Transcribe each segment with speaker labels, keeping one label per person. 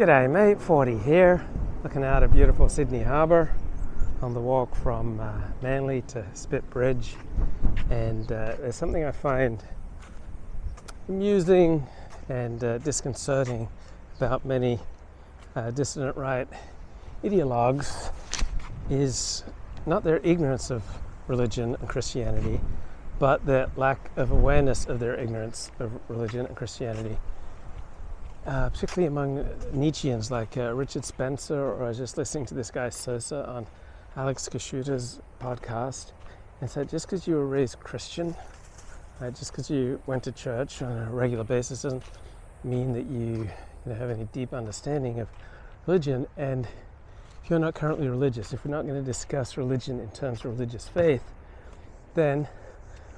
Speaker 1: G'day mate, 40 here, looking out at beautiful Sydney Harbour on the walk from Manly to Spit Bridge, and there's something I find amusing and disconcerting about many dissident right ideologues is not their ignorance of religion and Christianity, but their lack of awareness of their ignorance of religion and Christianity. Particularly among Nietzscheans like Richard Spencer, or I was just listening to this guy Sosa on Alex Kashuta's podcast, and said just because you were raised Christian, just because you went to church on a regular basis doesn't mean that you have any deep understanding of religion. And if you're not currently religious, if we're not going to discuss religion in terms of religious faith, then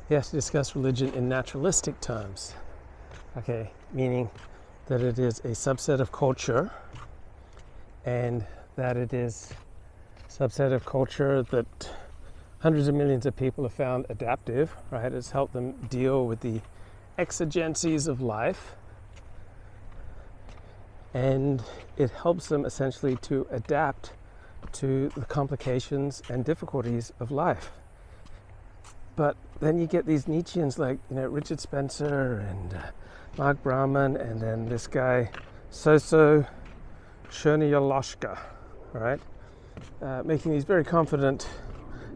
Speaker 1: we have to discuss religion in naturalistic terms, okay, meaning that it is a subset of culture, and that it is a subset of culture that hundreds of millions of people have found adaptive, right? It's helped them deal with the exigencies of life, and it helps them essentially to adapt to the complications and difficulties of life. But then you get these Nietzscheans like Richard Spencer and Mark Brahman, and then this guy Soso Chernyaloshka, right? Making these very confident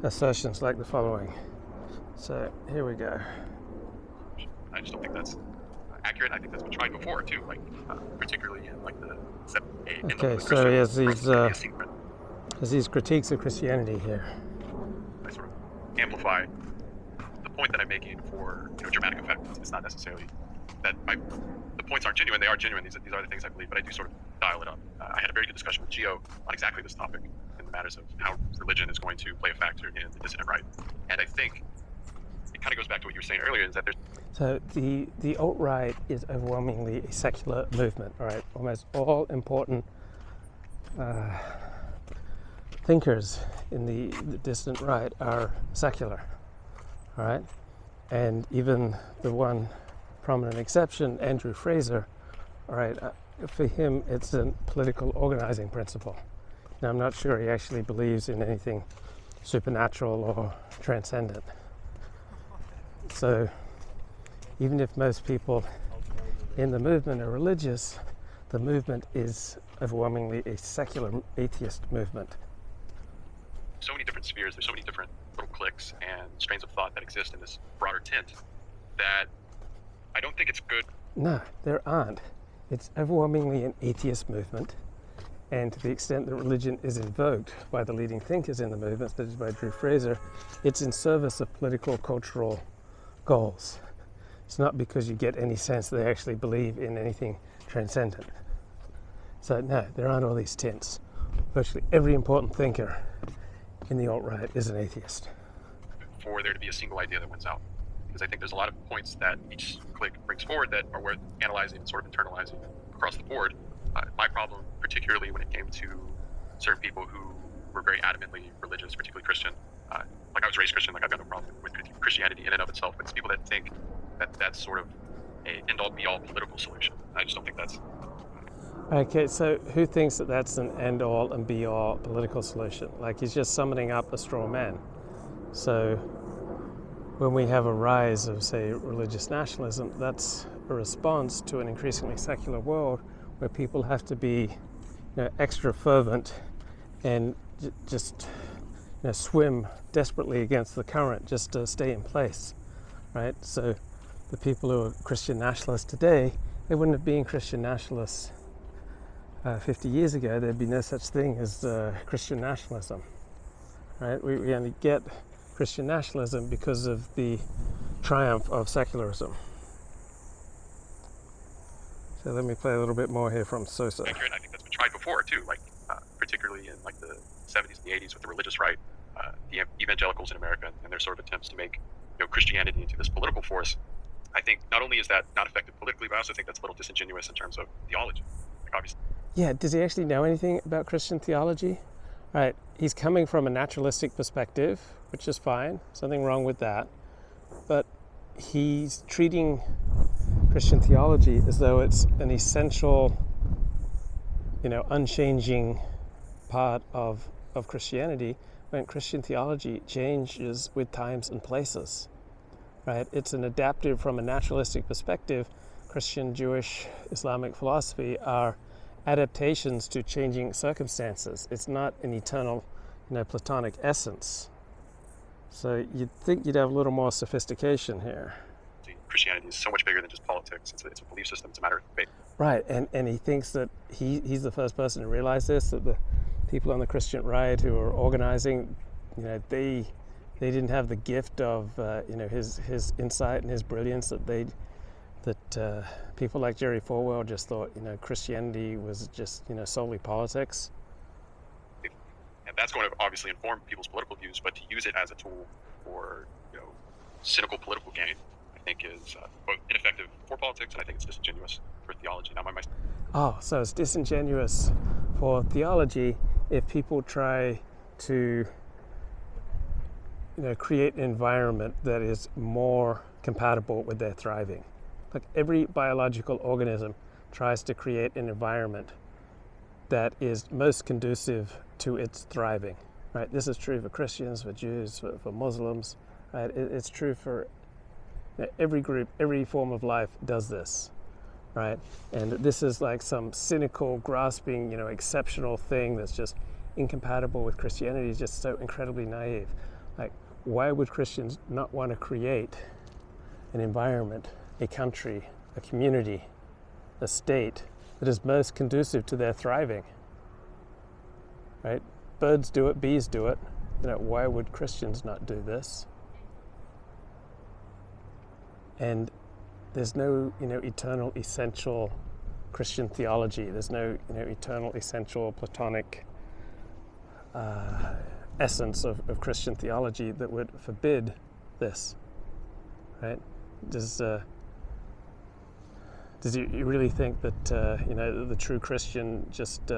Speaker 1: assertions like the following. So here we go.
Speaker 2: I just don't think that's accurate. I think that's been tried before too, particularly in like the 7th.
Speaker 1: Okay, so he has these critiques of Christianity here.
Speaker 2: I sort of amplify the point that I'm making for dramatic effect. It's not necessarily that the points aren't genuine. They are genuine. These are the things I believe, but I do sort of dial it up. I had a very good discussion with Gio on exactly this topic in the matters of how religion is going to play a factor in the dissident right. And I think it kind of goes back to what you were saying earlier, is that there's...
Speaker 1: So the alt-right is overwhelmingly a secular movement, all right? Almost all important thinkers in the dissident right are secular, all right? And even the one prominent exception, Andrew Fraser, all right, for him it's a political organizing principle. Now I'm not sure he actually believes in anything supernatural or transcendent. So even if most people in the movement are religious, the movement is overwhelmingly a secular atheist movement.
Speaker 2: So many different spheres, there's so many different little cliques and strains of thought that exist in this broader tent that I don't think it's good.
Speaker 1: No, there aren't. It's overwhelmingly an atheist movement, and to the extent that religion is invoked by the leading thinkers in the movement, such as by Drew Fraser, it's in service of political, cultural goals. It's not because you get any sense that they actually believe in anything transcendent. So no, there aren't all these tents. Virtually every important thinker in the alt-right is an atheist.
Speaker 2: For there to be a single idea that wins out. Because I think there's a lot of points that each clique brings forward that are worth analyzing and sort of internalizing across the board. My problem, particularly when it came to certain people who were very adamantly religious, particularly Christian, like I was raised Christian, like I've got no problem with Christianity in and of itself, but it's people that think that that's sort of a end-all be-all political solution. I just don't think that's...
Speaker 1: Okay, so who thinks that that's an end-all and be-all political solution? Like he's just summoning up a straw man. So when we have a rise of, say, religious nationalism, that's a response to an increasingly secular world where people have to be extra fervent and just swim desperately against the current just to stay in place, right? So the people who are Christian nationalists today, they wouldn't have been Christian nationalists 50 years ago. There'd be no such thing as Christian nationalism, right? We only get Christian nationalism because of the triumph of secularism. So let me play a little bit more here from Sosa.
Speaker 2: I think that's been tried before too, particularly in the 70s and the 80s with the religious right, the evangelicals in America and their sort of attempts to make Christianity into this political force. I think not only is that not effective politically, but I also think that's a little disingenuous in terms of theology. Obviously.
Speaker 1: Yeah, does he actually know anything about Christian theology? Right, he's coming from a naturalistic perspective, which is fine, something wrong with that. But he's treating Christian theology as though it's an essential unchanging part of Christianity, when Christian theology changes with times and places, right? It's an adaptive from a naturalistic perspective. Christian, Jewish, Islamic philosophy are adaptations to changing circumstances. It's not an eternal, Platonic essence. So you'd think you'd have a little more sophistication here.
Speaker 2: Christianity is so much bigger than just politics. It's a belief system. It's a matter of faith.
Speaker 1: Right, and he thinks that he's the first person to realize this, that the people on the Christian right who are organizing, they didn't have the gift of his insight and his brilliance, that people like Jerry Falwell just thought Christianity was just solely politics.
Speaker 2: And that's going to obviously inform people's political views, but to use it as a tool for cynical political gain, I think is both ineffective for politics, and I think it's disingenuous for theology. Now,
Speaker 1: so it's disingenuous for theology if people try to create an environment that is more compatible with their thriving. Like every biological organism tries to create an environment that is most conducive to its thriving, right? This is true for Christians, for Jews, for Muslims, right? It's true for every group, every form of life does this, right? And this is like some cynical, grasping, exceptional thing that's just incompatible with Christianity. Is just so incredibly naive. Like, why would Christians not want to create an environment, a country, a community, a state that is most conducive to their thriving, right? Birds do it, bees do it. Why would Christians not do this? And there's no, eternal, essential Christian theology. There's no, eternal, essential Platonic essence of Christian theology that would forbid this, right? Does you really think that the true Christian just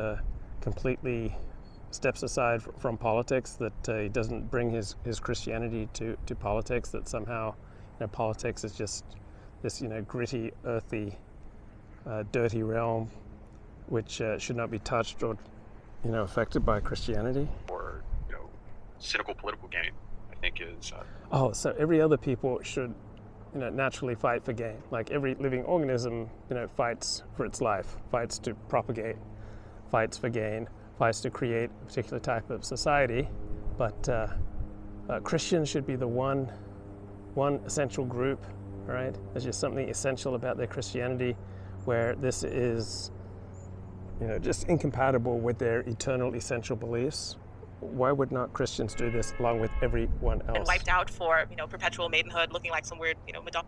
Speaker 1: completely steps aside from politics, that he doesn't bring his Christianity to politics, that somehow politics is just this gritty, earthy, dirty realm which should not be touched or affected by Christianity?
Speaker 2: Or cynical political gain, I think is
Speaker 1: so every other people should naturally fight for gain. Like every living organism, fights for its life, fights to propagate, fights for gain, fights to create a particular type of society. But Christians should be the one essential group, right? There's just something essential about their Christianity where this is, just incompatible with their eternal essential beliefs. Why would not Christians do this along with everyone else?
Speaker 3: And wiped out for, perpetual maidenhood, looking like some weird, Madonna.